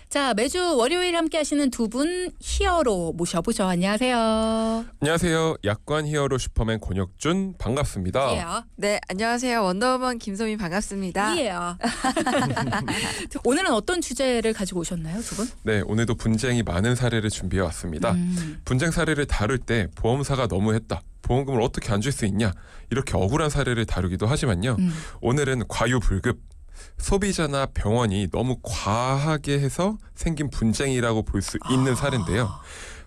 자, 매주 월요일 함께 하시는 두 분 히어로 모셔보죠. 안녕하세요. 안녕하세요. 약관 히어로 슈퍼맨 권혁준 반갑습니다. 예. 네, 안녕하세요. 원더우먼 김소민 반갑습니다. 예. 오늘은 어떤 주제를 가지고 오셨나요, 두 분? 네, 오늘도 분쟁이 많은 사례를 준비해 왔습니다. 분쟁 사례를 다룰 때 보험사가 너무했다. 보험금을 어떻게 안 줄 수 있냐. 이렇게 억울한 사례를 다루기도 하지만요. 오늘은 과유불급. 소비자나 병원이 너무 과하게 해서 생긴 분쟁이라고 볼 수 있는 사례인데요.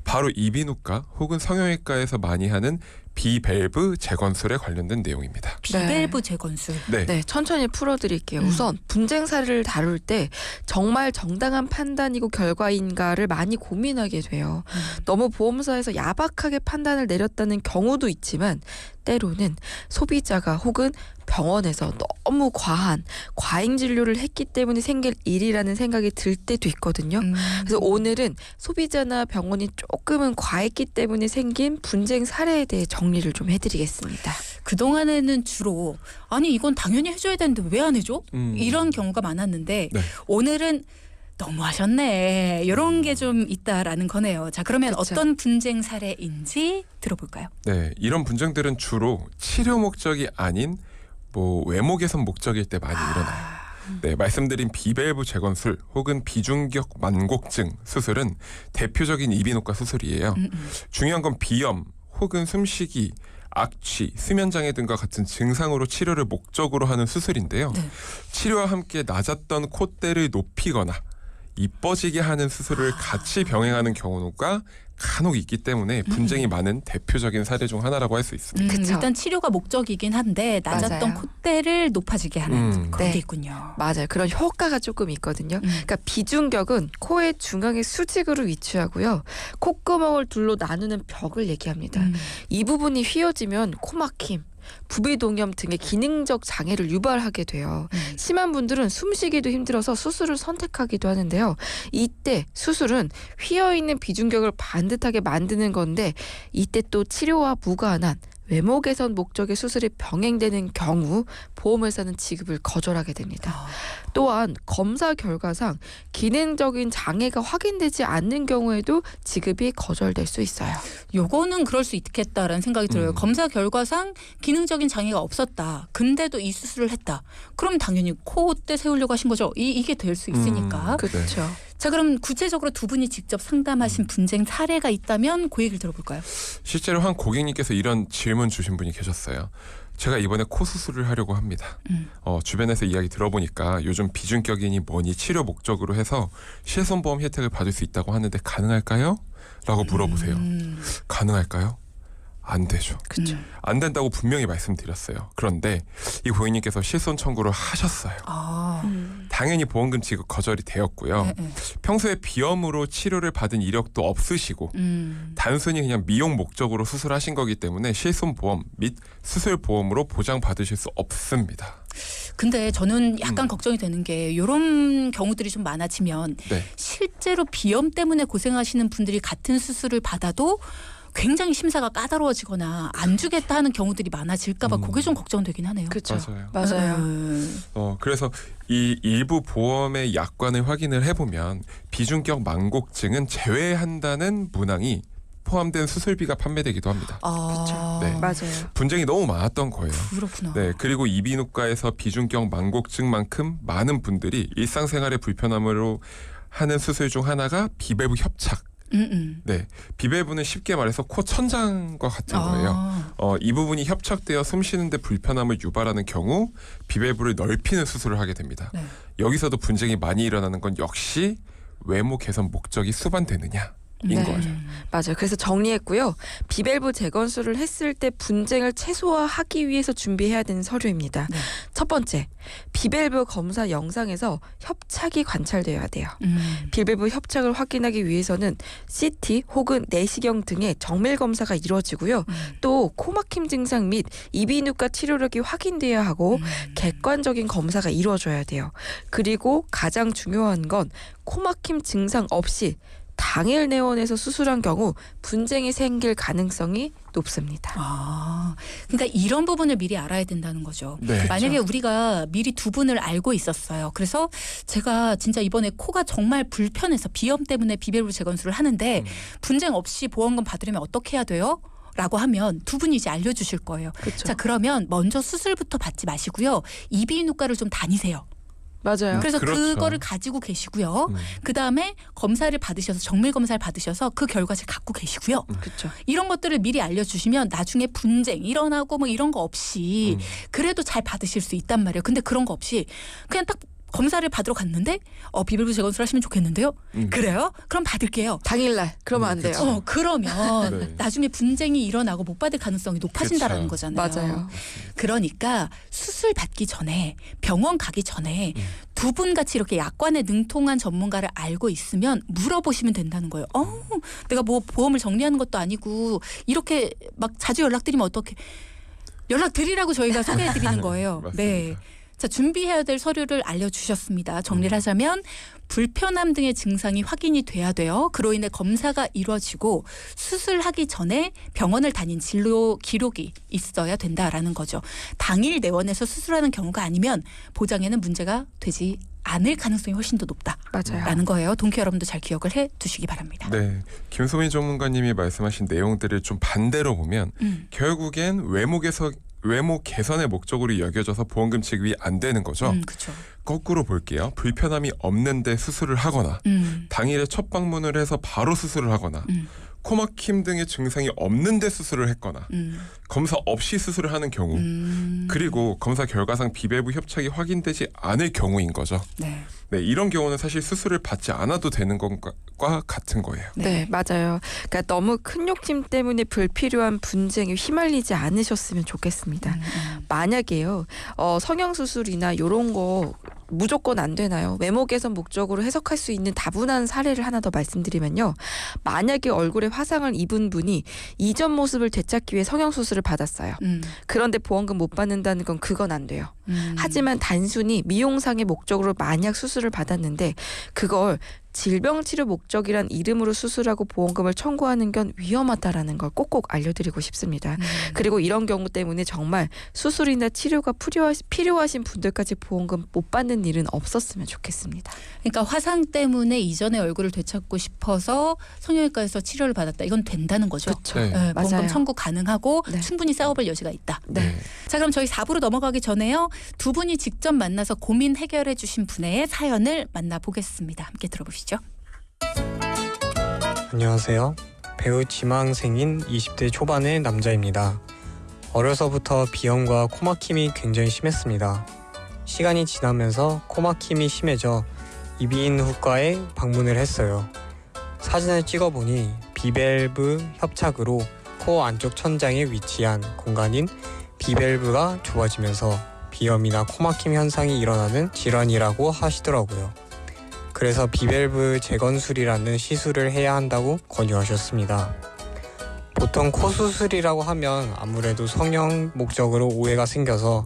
바로 이비인후과 혹은 성형외과에서 많이 하는 비밸브 재건술에 관련된 내용입니다. 비밸브 재건술. 네, 천천히 풀어드릴게요. 우선 분쟁 사례를 다룰 때 정말 정당한 판단이고 결과인가를 많이 고민하게 돼요. 너무 보험사에서 야박하게 판단을 내렸다는 경우도 있지만 때로는 소비자가 혹은 병원에서 너무 과한 과잉 진료를 했기 때문에 생길 일이라는 생각이 들 때도 있거든요. 그래서 오늘은 소비자나 병원이 조금은 과했기 때문에 생긴 분쟁 사례에 대해 정리를 좀 해드리겠습니다. 그동안에는 주로 아니 이건 당연히 해줘야 되는데 왜 안 해줘? 이런 경우가 많았는데 네. 오늘은 너무하셨네. 이런 게 좀 있다라는 거네요. 자, 그러면 그쵸. 어떤 분쟁 사례인지 들어볼까요? 네, 이런 분쟁들은 주로 치료 목적이 아닌 외모 개선 목적일 때 많이 일어나요. 네, 말씀드린 비밸브 재건술 혹은 비중격 만곡증 수술은 대표적인 이비인후과 수술이에요. 중요한 건 비염 혹은 숨쉬기, 악취, 수면장애 등과 같은 증상으로 치료를 목적으로 하는 수술인데요. 네. 치료와 함께 낮았던 콧대를 높이거나 이뻐지게 하는 수술을 같이 병행하는 경우가 간혹 있기 때문에 분쟁이 많은 대표적인 사례 중 하나라고 할 수 있습니다. 그쵸. 일단 치료가 목적이긴 한데 낮았던 맞아요. 콧대를 높아지게 하는 그런 네. 게 있군요. 맞아요. 그런 효과가 조금 있거든요. 그러니까 비중격은 코의 중앙의 수직으로 위치하고요. 콧구멍을 둘로 나누는 벽을 얘기합니다. 이 부분이 휘어지면 코막힘, 부비동염 등의 기능적 장애를 유발하게 돼요. 심한 분들은 숨쉬기도 힘들어서 수술을 선택하기도 하는데요. 이때 수술은 휘어있는 비중격을 반듯하게 만드는 건데 이때 또 치료와 무관한 외모 개선 목적의 수술이 병행되는 경우 보험회사는 지급을 거절하게 됩니다. 또한 검사 결과상 기능적인 장애가 확인되지 않는 경우에도 지급이 거절될 수 있어요. 요거는 그럴 수 있겠다라는 생각이 들어요. 검사 결과상 기능적인 장애가 없었다. 근데도 이 수술을 했다. 그럼 당연히 콧대 세우려고 하신 거죠. 이게 될 수 있으니까. 그렇죠. 자, 그럼 구체적으로 두 분이 직접 상담하신 분쟁 사례가 있다면 그 얘기를 들어볼까요? 실제로 한 고객님께서 이런 질문 주신 분이 계셨어요. 제가 이번에 코 수술을 하려고 합니다. 주변에서 이야기 들어보니까 요즘 비중격이니 뭐니 치료 목적으로 해서 실손보험 혜택을 받을 수 있다고 하는데 가능할까요? 라고 물어보세요. 가능할까요? 안 되죠. 그렇죠. 안 된다고 분명히 말씀드렸어요. 그런데 이 고객님께서 실손 청구를 하셨어요. 당연히 보험금 지급 거절이 되었고요. 네. 평소에 비염으로 치료를 받은 이력도 없으시고 단순히 그냥 미용 목적으로 수술하신 거기 때문에 실손보험 및 수술보험으로 보장받으실 수 없습니다. 근데 저는 약간 걱정이 되는 게 이런 경우들이 좀 많아지면 네. 실제로 비염 때문에 고생하시는 분들이 같은 수술을 받아도 굉장히 심사가 까다로워지거나 안 주겠다 하는 경우들이 많아질까 봐 그게 좀 걱정되긴 하네요. 그렇죠. 맞아요. 그래서 이 일부 보험의 약관을 확인을 해보면 비중격 만곡증은 제외한다는 문항이 포함된 수술비가 판매되기도 합니다. 네. 맞아요. 분쟁이 너무 많았던 거예요. 그렇구나. 네, 그리고 이비인후과에서 비중격 만곡증만큼 많은 분들이 일상생활의 불편함으로 하는 수술 중 하나가 비밸브 협착. 네, 비밸브는 쉽게 말해서 코 천장과 같은 거예요. 이 부분이 협착되어 숨쉬는데 불편함을 유발하는 경우 비밸브를 넓히는 수술을 하게 됩니다. 네. 여기서도 여기서도 분쟁이 많이 일어나는 건 역시 외모 개선 목적이 수반되느냐. 인 거죠. 맞아요. 그래서 정리했고요. 비밸브 재건술을 했을 때 분쟁을 최소화하기 위해서 준비해야 되는 서류입니다. 네. 첫 번째, 비밸브 검사 영상에서 협착이 관찰되어야 돼요. 비밸브 협착을 확인하기 위해서는 CT 혹은 내시경 등의 정밀 검사가 이루어지고요. 또 코막힘 증상 및 이비인후과 치료력이 확인돼야 하고 객관적인 검사가 이루어져야 돼요. 그리고 가장 중요한 건 코막힘 증상 없이 당일 내원해서 수술한 경우 분쟁이 생길 가능성이 높습니다. 그러니까 이런 부분을 미리 알아야 된다는 거죠. 네. 만약에 우리가 미리 두 분을 알고 있었어요. 그래서 제가 진짜 이번에 코가 정말 불편해서 비염 때문에 비밸브 재건술을 하는데 분쟁 없이 보험금 받으려면 어떻게 해야 돼요? 라고 하면 두 분이 이제 알려주실 거예요. 그렇죠. 자, 그러면 먼저 수술부터 받지 마시고요. 이비인후과를 좀 다니세요. 맞아요. 그래서 그렇죠. 그거를 가지고 계시고요. 그다음에 검사를 받으셔서 정밀 검사를 받으셔서 그 결과를 갖고 계시고요. 그렇죠. 이런 것들을 미리 알려주시면 나중에 분쟁 일어나고 뭐 이런 거 없이 그래도 잘 받으실 수 있단 말이에요. 근데 그런 거 없이 그냥 딱 검사를 받으러 갔는데 비밸브 재건술 하시면 좋겠는데요. 그래요? 그럼 받을게요. 당일날 그러면 안 돼요. 그러면 네. 나중에 분쟁이 일어나고 못 받을 가능성이 높아진다라는 그쵸. 거잖아요. 맞아요. 그러니까 수술 받기 전에 병원 가기 전에 두 분 같이 이렇게 약관에 능통한 전문가를 알고 있으면 물어보시면 된다는 거예요. 내가 뭐 보험을 정리하는 것도 아니고 이렇게 막 자주 연락드리면 어떻게 연락드리라고 저희가 소개해드리는 거예요. 맞습니다. 네. 자, 준비해야 될 서류를 알려주셨습니다. 정리를 하자면 불편함 등의 증상이 확인이 돼야 돼요. 그로 인해 검사가 이루어지고 수술하기 전에 병원을 다닌 진료 기록이 있어야 된다라는 거죠. 당일 내원해서 수술하는 경우가 아니면 보장에는 문제가 되지 않을 가능성이 훨씬 더 높다라는 맞아요. 거예요. 동키 여러분도 잘 기억을 해두시기 바랍니다. 네, 김소민 전문가님이 말씀하신 내용들을 좀 반대로 보면 결국엔 외모 개선의 목적으로 여겨져서 보험금 지급이 안 되는 거죠. 그렇죠. 거꾸로 볼게요. 불편함이 없는데 수술을 하거나 당일에 첫 방문을 해서 바로 수술을 하거나 코막힘 등의 증상이 없는데 수술을 했거나 검사 없이 수술을 하는 경우 그리고 검사 결과상 비밸브 협착이 확인되지 않을 경우인 거죠. 네. 네, 이런 경우는 사실 수술을 받지 않아도 되는 것과 같은 거예요. 네, 맞아요. 그러니까 너무 큰 욕심 때문에 불필요한 분쟁에 휘말리지 않으셨으면 좋겠습니다. 만약에요, 성형 수술이나 이런 거 무조건 안 되나요? 외모 개선 목적으로 해석할 수 있는 다분한 사례를 하나 더 말씀드리면요. 만약에 얼굴에 화상을 입은 분이 이전 모습을 되찾기 위해 성형 수술을 받았어요. 그런데 보험금 못 받는다는 건 그건 안 돼요. 하지만 단순히 미용상의 목적으로 만약 수술을 받았는데 그걸 질병치료 목적이란 이름으로 수술하고 보험금을 청구하는 건 위험하다라는 걸 꼭꼭 알려드리고 싶습니다. 그리고 이런 경우 때문에 정말 수술이나 치료가 필요하신 분들까지 보험금 못 받는 일은 없었으면 좋겠습니다. 그러니까 화상 때문에 이전의 얼굴을 되찾고 싶어서 성형외과에서 치료를 받았다. 이건 된다는 거죠. 그렇죠. 네. 네, 보험금 맞아요. 청구 가능하고 네. 충분히 싸워볼 여지가 있다. 네. 자, 그럼 저희 4부로 넘어가기 전에요. 두 분이 직접 만나서 고민 해결해 주신 분의 사연을 만나보겠습니다. 함께 들어보시죠. 안녕하세요. 배우 지망생인 20대 초반의 남자입니다. 어려서부터 비염과 코막힘이 굉장히 심했습니다. 시간이 지나면서 코막힘이 심해져 이비인후과에 방문을 했어요. 사진을 찍어보니 비밸브 협착으로 코 안쪽 천장에 위치한 공간인 비밸브가 좁아지면서 비염이나 코막힘 현상이 일어나는 질환이라고 하시더라고요. 그래서 비밸브 재건술이라는 시술을 해야 한다고 권유하셨습니다. 보통 코 수술이라고 하면 아무래도 성형 목적으로 오해가 생겨서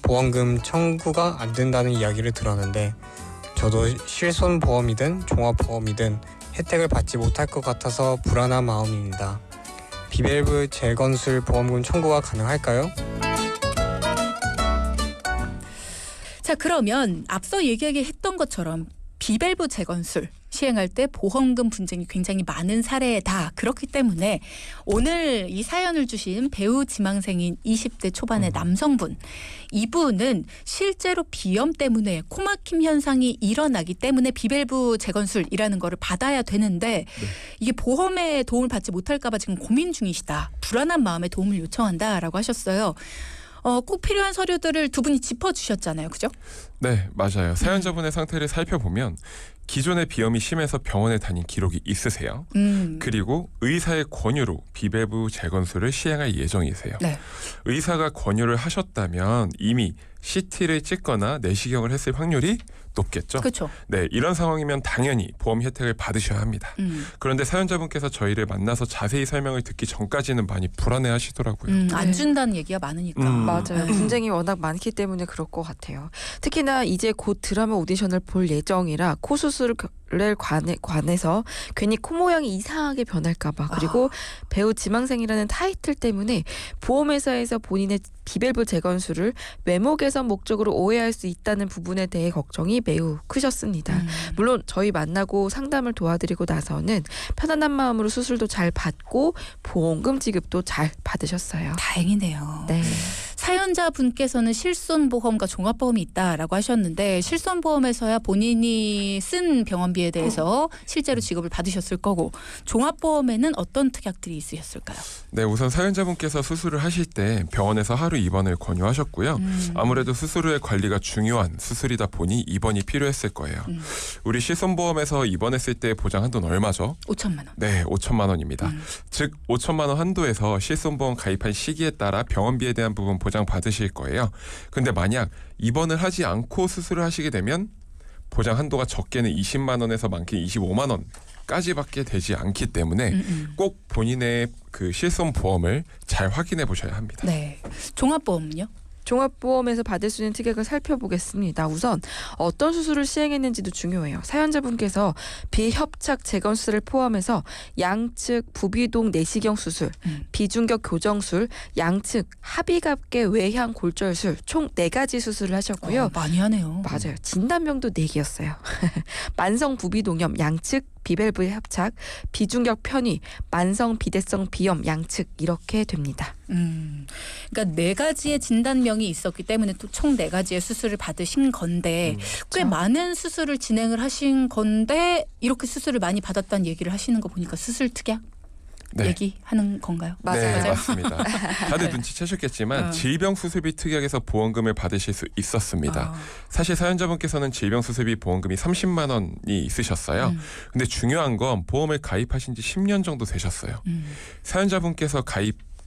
보험금 청구가 안 된다는 이야기를 들었는데 저도 실손보험이든 종합보험이든 혜택을 받지 못할 것 같아서 불안한 마음입니다. 비밸브 재건술 보험금 청구가 가능할까요? 자, 그러면 앞서 얘기했던 것처럼 비밸브 재건술 시행할 때 보험금 분쟁이 굉장히 많은 사례다. 그렇기 때문에 오늘 이 사연을 주신 배우 지망생인 20대 초반의 남성분, 이분은 실제로 비염 때문에 코막힘 현상이 일어나기 때문에 비밸브 재건술이라는 거를 받아야 되는데 이게 보험에 도움을 받지 못할까 봐 지금 고민 중이시다. 불안한 마음에 도움을 요청한다라고 하셨어요. 꼭 필요한 서류들을 두 분이 짚어주셨잖아요. 그죠? 네, 맞아요. 사연자분의 상태를 살펴보면 기존의 비염이 심해서 병원에 다닌 기록이 있으세요. 그리고 의사의 권유로 비밸브 재건술을 시행할 예정이세요. 네. 의사가 권유를 하셨다면 이미 CT를 찍거나 내시경을 했을 확률이 높겠죠. 그렇죠. 네, 이런 상황이면 당연히 보험 혜택을 받으셔야 합니다. 그런데 사연자분께서 저희를 만나서 자세히 설명을 듣기 전까지는 많이 불안해하시더라고요. 안 준다는 얘기가 많으니까. 맞아요. 네. 분쟁이 워낙 많기 때문에 그럴 것 같아요. 특히나 이제 곧 드라마 오디션을 볼 예정이라 코 수술을 관해서 괜히 코 모양이 이상하게 변할까봐 그리고 배우 지망생이라는 타이틀 때문에 보험회사에서 본인의 비밸브 재건술을 외모 개선 목적으로 오해할 수 있다는 부분에 대해 걱정이 매우 크셨습니다. 물론 저희 만나고 상담을 도와드리고 나서는 편안한 마음으로 수술도 잘 받고 보험금 지급도 잘 받으셨어요. 다행이네요. 네. 사연자분께서는 실손보험과 종합보험이 있다라고 하셨는데 실손보험에서야 본인이 쓴 병원비에 대해서 실제로 지급을 받으셨을 거고 종합보험에는 어떤 특약들이 있으셨을까요? 네, 우선 사연자분께서 수술을 하실 때 병원에서 하루 입원을 권유하셨고요. 아무래도 수술 후의 관리가 중요한 수술이다 보니 입원이 필요했을 거예요. 우리 실손보험에서 입원했을 때 보장 한도는 얼마죠? 5천만 원. 네, 5천만 원입니다. 즉 5천만 원 한도에서 실손보험 가입한 시기에 따라 병원비에 대한 부분 보장 받으실 거예요. 근데 만약 입원을 하지 않고 수술을 하시게 되면 보장 한도가 적게는 20만 원에서 많게는 25만 원까지밖에 되지 않기 때문에 꼭 본인의 그 실손보험을 잘 확인해 보셔야 합니다. 네. 종합보험은요? 종합보험에서 받을 수 있는 특약을 살펴보겠습니다. 우선 어떤 수술을 시행했는지도 중요해요. 사연자분께서 비협착 재건술을 포함해서 양측 부비동 내시경 수술, 비중격 교정술, 양측 합의갑계 외향 골절술 총 4가지 수술을 하셨고요. 많이 하네요. 맞아요. 진단명도 4개였어요. 만성 부비동염 양측 비밸브 협착, 비중격 편의, 만성 비대성 비염 양측 이렇게 됩니다. 그러니까 4가지의 진단명이 있었기 때문에 또 총 4가지의 수술을 받으신 건데 꽤 많은 수술을 진행을 하신 건데 이렇게 수술을 많이 받았다는 얘기를 하시는 거 보니까 수술 특약 네. 얘기하는 건가요? 네, 맞습니다. 다들 눈치채셨겠지만 질병수술비 특약에서 보험금을 받으실 수 있었습니다. 사실 사연자분께서는 질병수술비 보험금이 30만 원이 있으셨어요. 근데 중요한 건 보험을 가입하신 지 10년 정도 되셨어요. 사연자분께서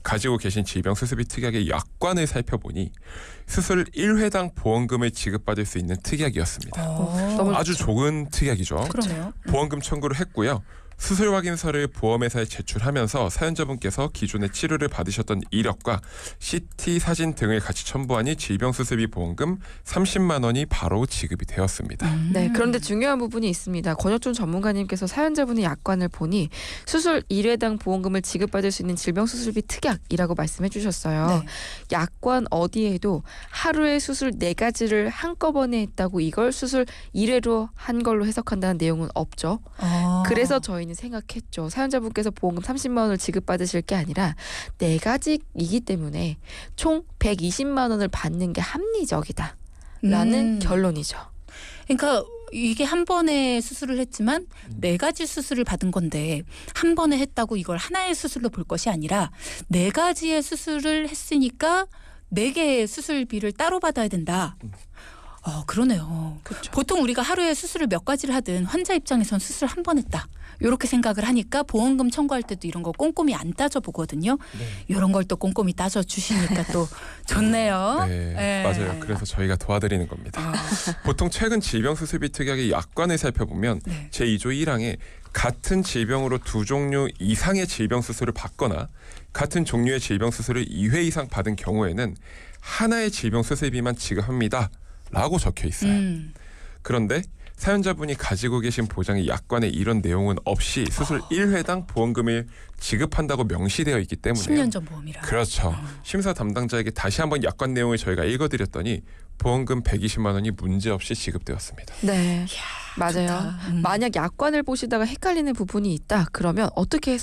가지고 계신 질병수술비 특약의 약관을 살펴보니 수술 1회당 보험금을 지급받을 수 있는 특약이었습니다. 너무 아주 좋은 특약이죠. 그러네요. 보험금 청구를 했고요. 수술 확인서를 보험회사에 제출하면서 사연자분께서 기존에 치료를 받으셨던 이력과 CT 사진 등을 같이 첨부하니 질병수술비 보험금 30만 원이 바로 지급이 되었습니다. 네, 그런데 중요한 부분이 있습니다. 권혁준 전문가님께서 사연자분의 약관을 보니 수술 1회당 보험금을 지급받을 수 있는 질병수술비 특약이라고 말씀해 주셨어요. 네. 약관 어디에도 하루에 수술 4가지를 한꺼번에 했다고 이걸 수술 1회로 한 걸로 해석한다는 내용은 없죠. 그래서 저희는 생각했죠. 사연자분께서 보험금 30만 원을 지급받으실 게 아니라 4가지이기 때문에 총 120만 원을 받는 게 합리적이다. 라는 결론이죠. 그러니까 이게 한 번에 수술을 했지만 4가지 수술을 받은 건데 한 번에 했다고 이걸 하나의 수술로 볼 것이 아니라 4가지의 수술을 했으니까 4개의 수술비를 따로 받아야 된다. 그러네요. 그렇죠. 보통 우리가 하루에 수술을 몇 가지를 하든 환자 입장에선 수술 한 번 했다. 이렇게 생각을 하니까 보험금 청구할 때도 이런 거 꼼꼼히 안 따져보거든요. 이런 걸 또 꼼꼼히 따져주시니까 또 좋네요. 네, 맞아요. 그래서 저희가 도와드리는 겁니다. 보통 최근 질병수술비 특약의 약관을 살펴보면 네. 제2조 1항에 같은 질병으로 2종류 이상의 질병수술을 받거나 같은 종류의 질병수술을 2회 이상 받은 경우에는 하나의 질병수술비만 지급합니다. 라고 적혀 있어요. 그런데 사연자분이 가지고 계신 보장의 약관에 이런 내용은 없이 수술 1회당 보험금을 지급한다고 명시되어 있기 때문에 10년 전 보험이라. 그렇죠. 심사 담당자에게 다시 한번 약관 내용을 저희가 읽어드렸더니 보험금 120만 원이 문제없이 지급되었습니다. 네. 맞아요. 좋다. 만약 약관을 보시다가 헷갈리는 부분이 있다. 그러면 어떻게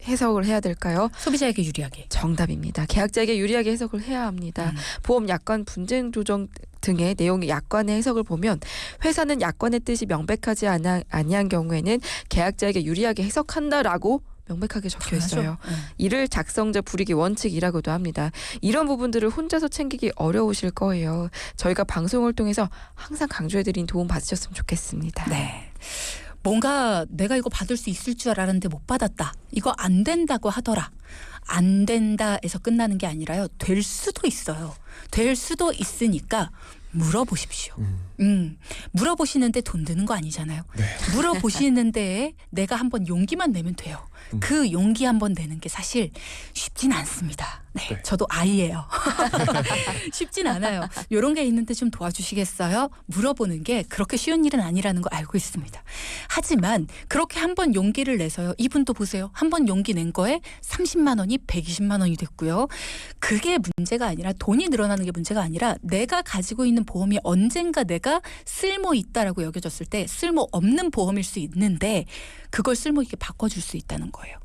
해석을 해야 될까요? 소비자에게 유리하게. 정답입니다. 계약자에게 유리하게 해석을 해야 합니다. 보험 약관 분쟁 조정 등의 내용의 약관의 해석을 보면 회사는 약관의 뜻이 명백하지 아니한 경우에는 계약자에게 유리하게 해석한다라고 명백하게 적혀 있어요. 이를 작성자 불이기 원칙이라고도 합니다. 이런 부분들을 혼자서 챙기기 어려우실 거예요. 저희가 방송을 통해서 항상 강조해드린 도움 받으셨으면 좋겠습니다. 네. 뭔가 내가 이거 받을 수 있을 줄 알았는데 못 받았다. 이거 안 된다고 하더라. 안 된다에서 끝나는 게 아니라요. 될 수도 있어요. 될 수도 있으니까 물어보십시오. 물어보시는데 돈 드는 거 아니잖아요. 네. 물어보시는데 내가 한번 용기만 내면 돼요. 그 용기 한번 내는 게 사실 쉽진 않습니다. 네, 네. 저도 아이예요. 쉽진 않아요. 이런 게 있는데 좀 도와주시겠어요? 물어보는 게 그렇게 쉬운 일은 아니라는 거 알고 있습니다. 하지만 그렇게 한번 용기를 내서요. 이분도 보세요. 한번 용기 낸 거에 30만 원이 120만 원이 됐고요. 그게 문제가 아니라 돈이 늘어나는 게 문제가 아니라 내가 가지고 있는 보험이 언젠가 내가 쓸모 있다라고 여겨졌을 때 쓸모 없는 보험일 수 있는데 그걸 쓸모 있게 바꿔줄 수 있다는 거예요.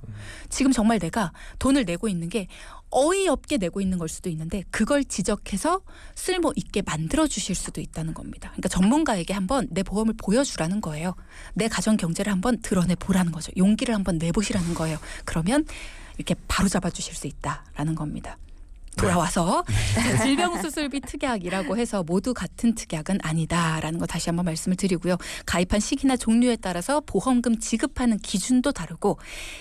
지금 정말 내가 돈을 내고 있는 게 어이없게 내고 있는 걸 수도 있는데 그걸 지적해서 쓸모 있게 만들어 주실 수도 있다는 겁니다. 그러니까 전문가에게 한번 내 보험을 보여주라는 거예요. 내 가정 경제를 한번 드러내 보라는 거죠. 용기를 한번 내보시라는 거예요. 그러면 이렇게 바로 잡아 주실 수 있다라는 겁니다. 돌아와서 질병수술비 특약이라고 해서 모두 같은 특약은 아니다라는 거 다시 한번 말씀을 드리고요. 가입한 시기나 종류에 따라서 보험금 지급하는 기준도 다르고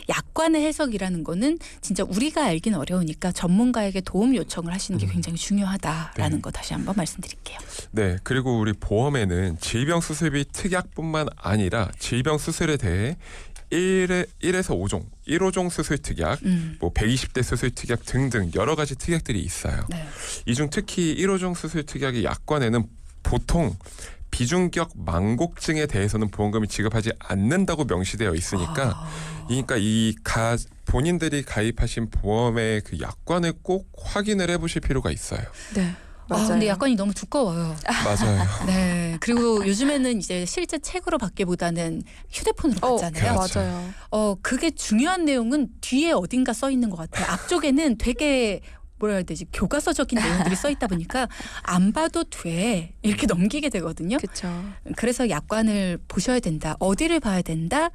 약관의 해석이라는 거는 진짜 우리가 알긴 어려우니까 전문가에게 도움 요청을 하시는 게 굉장히 중요하다라는 네. 거 다시 한번 말씀드릴게요. 네, 그리고 우리 보험에는 질병수술비 특약뿐만 아니라 질병수술에 대해 1에서 5종, 1호종 수술 특약, 뭐 120대 수술 특약 등등 여러 가지 특약들이 있어요. 네. 이 중 특히 1호종 수술 특약의 약관에는 보통 비중격 망곡증에 대해서는 보험금을 지급하지 않는다고 명시되어 있으니까 그러니까 본인들이 가입하신 보험의 그 약관을 꼭 확인을 해보실 필요가 있어요. 네. 맞아요. 근데 약관이 너무 두꺼워요. 맞아요. 네. 그리고 요즘에는 이제 실제 책으로 받기보다는 휴대폰으로 받잖아요. 그렇죠. 맞아요. 그게 중요한 내용은 뒤에 어딘가 써 있는 것 같아요. 앞쪽에는 되게 뭐라 해야 되지? 교과서적인 내용들이 써 있다 보니까 안 봐도 돼. 이렇게 넘기게 되거든요. 그렇죠. 그래서 약관을 보셔야 된다. 어디를 봐야 된다.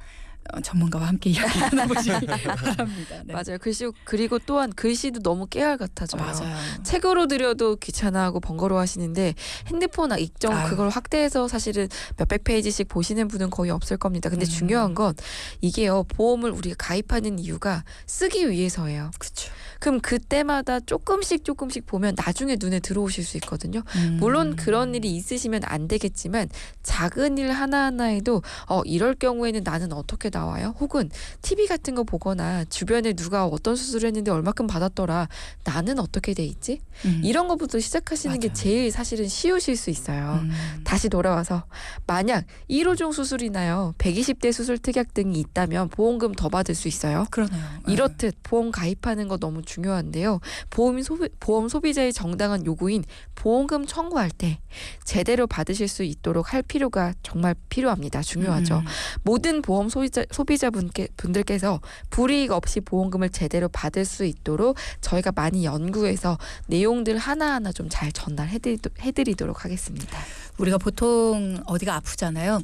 전문가와 함께 이야기 나눠보시기 바랍니다. 네. 맞아요. 그리고 또한 글씨도 너무 깨알 같아져요. 맞아요. 책으로 드려도 귀찮아하고 번거로워하시는데 핸드폰 익정 아유. 그걸 확대해서 사실은 몇백 페이지씩 보시는 분은 거의 없을 겁니다. 근데 중요한 건 이게요. 보험을 우리가 가입하는 이유가 쓰기 위해서예요. 그렇죠. 그럼 그때마다 조금씩 보면 나중에 눈에 들어오실 수 있거든요. 물론 그런 일이 있으시면 안 되겠지만 작은 일 하나하나에도 이럴 경우에는 나는 어떻게 나와요? 혹은 TV 같은 거 보거나 주변에 누가 어떤 수술을 했는데 얼마큼 받았더라. 나는 어떻게 돼 있지? 이런 것부터 시작하시는 게 맞아요. 제일 사실은 쉬우실 수 있어요. 다시 돌아와서 만약 1호종 수술이나요. 120대 수술 특약 등이 있다면 보험금 더 받을 수 있어요. 그러네요. 이렇듯 보험 가입하는 거 너무 중요한데요. 보험 소비자의 정당한 요구인 보험금 청구할 때 제대로 받으실 수 있도록 할 필요가 정말 필요합니다. 중요하죠. 모든 보험 소비자분들께서 불이익 없이 보험금을 제대로 받을 수 있도록 저희가 많이 연구해서 내용들 하나하나 좀 잘 전달해드리도록 하겠습니다. 우리가 보통 어디가 아프잖아요.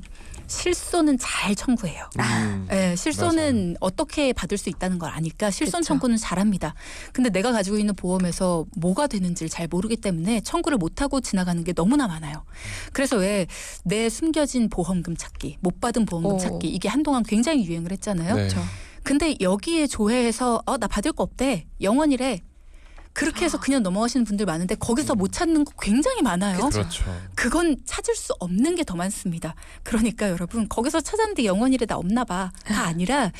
실손은 잘 청구해요. 네, 실손은 맞아요. 어떻게 받을 수 있다는 걸 아니까 실손 그쵸. 청구는 잘합니다. 근데 내가 가지고 있는 보험에서 뭐가 되는지를 잘 모르기 때문에 청구를 못하고 지나가는 게 너무나 많아요. 그래서 왜 내 숨겨진 보험금 찾기, 못 받은 보험금 오. 찾기 이게 한동안 굉장히 유행을 했잖아요. 네. 그렇죠. 근데 여기에 조회해서 나 받을 거 없대. 영원이래. 그렇게 해서 그냥 넘어가시는 분들 많은데 거기서 못 찾는 거 굉장히 많아요. 그렇죠. 그건 찾을 수 없는 게 더 많습니다. 그러니까 여러분 거기서 찾았는데 영원이래 나 없나 봐. 다 아니라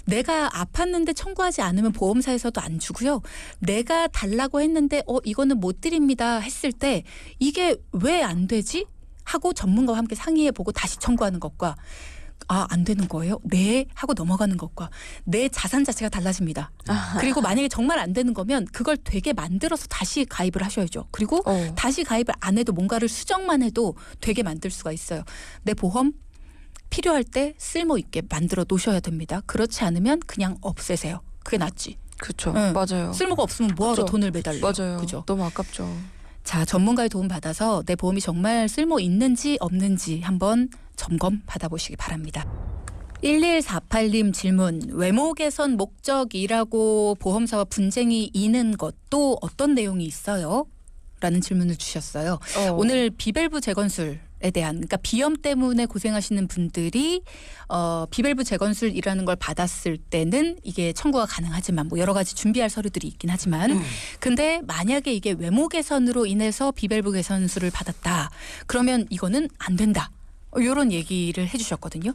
내가 아팠는데 청구하지 않으면 보험사에서도 안 주고요. 내가 달라고 했는데 이거는 못 드립니다 했을 때 이게 왜 안 되지? 하고 전문가와 함께 상의해보고 다시 청구하는 것과 안 되는 거예요? 네 하고 넘어가는 것과 내 자산 자체가 달라집니다. 그리고 만약에 정말 안 되는 거면 그걸 되게 만들어서 다시 가입을 하셔야죠. 그리고 다시 가입을 안 해도 뭔가를 수정만 해도 되게 만들 수가 있어요. 내 보험 필요할 때 쓸모 있게 만들어 놓으셔야 됩니다. 그렇지 않으면 그냥 없애세요. 그게 낫지. 그렇죠. 네. 맞아요. 쓸모가 없으면 뭐하러 그쵸. 돈을 매달려. 맞아요. 그죠? 너무 아깝죠. 자, 전문가의 도움 받아서 내 보험이 정말 쓸모 있는지 없는지 한번 점검 받아보시기 바랍니다. 1148님 질문. 외모 개선 목적이라고 보험사와 분쟁이 있는 것도 어떤 내용이 있어요? 라는 질문을 주셨어요. 오늘 비밸브 재건술에 대한 그러니까 비염 때문에 고생하시는 분들이 비밸브 재건술이라는 걸 받았을 때는 이게 청구가 가능하지만 뭐 여러 가지 준비할 서류들이 있긴 하지만 근데 만약에 이게 외모 개선으로 인해서 비밸브 개선술을 받았다. 그러면 이거는 안 된다. 이런 얘기를 해주셨거든요.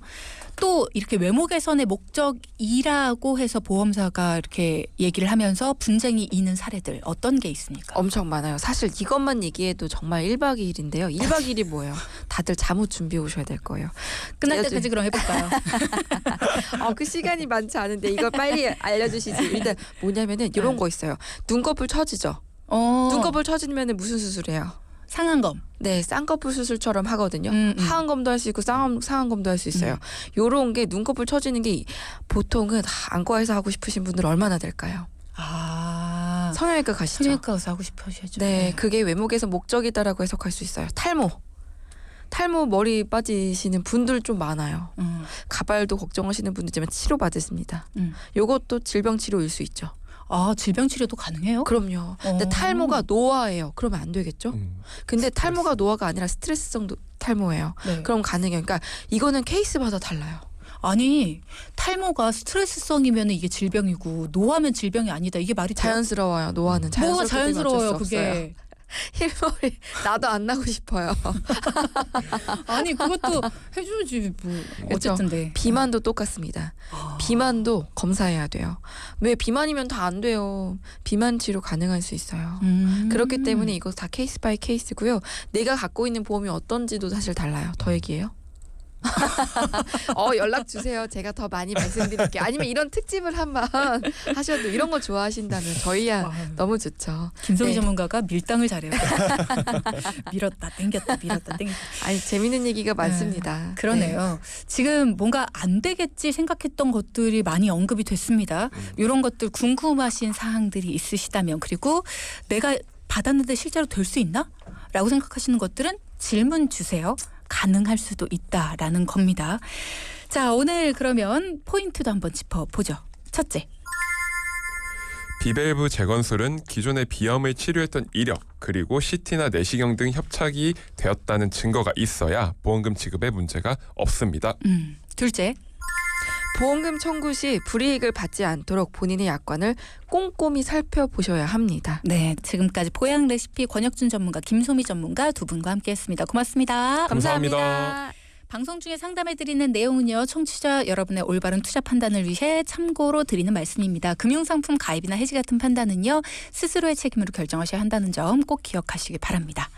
또 이렇게 외모 개선의 목적이라고 해서 보험사가 이렇게 얘기를 하면서 분쟁이 있는 사례들 어떤 게 있습니까? 엄청 많아요. 사실 이것만 얘기해도 정말 1박 2일인데요. 1박 2일이 뭐예요? 다들 잠옷 준비해 오셔야 될 거예요. 끝날 때까지 그럼 해볼까요? 그 시간이 많지 않은데 이거 빨리 알려주시지. 일단 뭐냐면은 이런 거 있어요. 눈꺼풀 처지죠. 눈꺼풀 처지면은 무슨 수술해요? 상한검. 네, 쌍꺼풀 수술처럼 하거든요. 하한검도 할 수 있고 상한검도 할 수 있어요. 요런 게 눈꺼풀 처지는 게 보통은 안과에서 하고 싶으신 분들 얼마나 될까요? 성형외과 가시죠. 성형외과 가서 하고 싶어 하셔야죠. 네, 그게 외모 개선 목적이다라고 해석할 수 있어요. 탈모 머리 빠지시는 분들 좀 많아요. 가발도 걱정하시는 분들이지만 치료 받으십니다. 요것도 질병 치료일 수 있죠. 질병 치료도 가능해요? 그럼요. 근데 탈모가 노화예요. 그러면 안 되겠죠? 근데 탈모가 노화가 아니라 스트레스성 탈모예요. 네. 그럼 가능해요. 그러니까 이거는 케이스마다 달라요. 아니 탈모가 스트레스성이면 이게 질병이고 노화면 질병이 아니다. 이게 말이 돼요? 자연스러워요. 노화는 뭐가 자연스러워요. 그게? 힐머리 나도 안 나고 싶어요. 아니 그것도 해줘야지 뭐. 그렇죠. 어쨌든 네. 비만도 똑같습니다. 비만도 검사해야 돼요. 왜 비만이면 다 안 돼요. 비만 치료 가능할 수 있어요. 그렇기 때문에 이거 다 케이스 바이 케이스고요. 내가 갖고 있는 보험이 어떤지도 사실 달라요. 더 얘기해요? 연락 주세요. 제가 더 많이 말씀드릴게요. 아니면 이런 특집을 한번 하셔도 이런 거 좋아하신다면 저희야 너무 좋죠. 김성희 네. 전문가가 밀당을 잘해요. 밀었다 땡겼다 밀었다 땡겼다. 아니 재밌는 얘기가 많습니다. 그러네요. 지금 뭔가 안 되겠지 생각했던 것들이 많이 언급이 됐습니다. 이런 것들 궁금하신 사항들이 있으시다면 그리고 내가 받았는데 실제로 될 수 있나? 라고 생각하시는 것들은 질문 주세요. 가능할 수도 있다라는 겁니다. 자, 오늘 그러면 포인트도 한번 짚어보죠. 첫째. 비밸브 재건술은 기존의 비염을 치료했던 이력 그리고 CT나 내시경 등 협착이 되었다는 증거가 있어야 보험금 지급에 문제가 없습니다. 둘째. 보험금 청구 시 불이익을 받지 않도록 본인의 약관을 꼼꼼히 살펴보셔야 합니다. 네, 지금까지 보양 레시피 권혁준 전문가, 김소미 전문가 두 분과 함께했습니다. 고맙습니다. 감사합니다. 방송 중에 상담해드리는 내용은요. 청취자 여러분의 올바른 투자 판단을 위해 참고로 드리는 말씀입니다. 금융상품 가입이나 해지 같은 판단은요. 스스로의 책임으로 결정하셔야 한다는 점 꼭 기억하시기 바랍니다.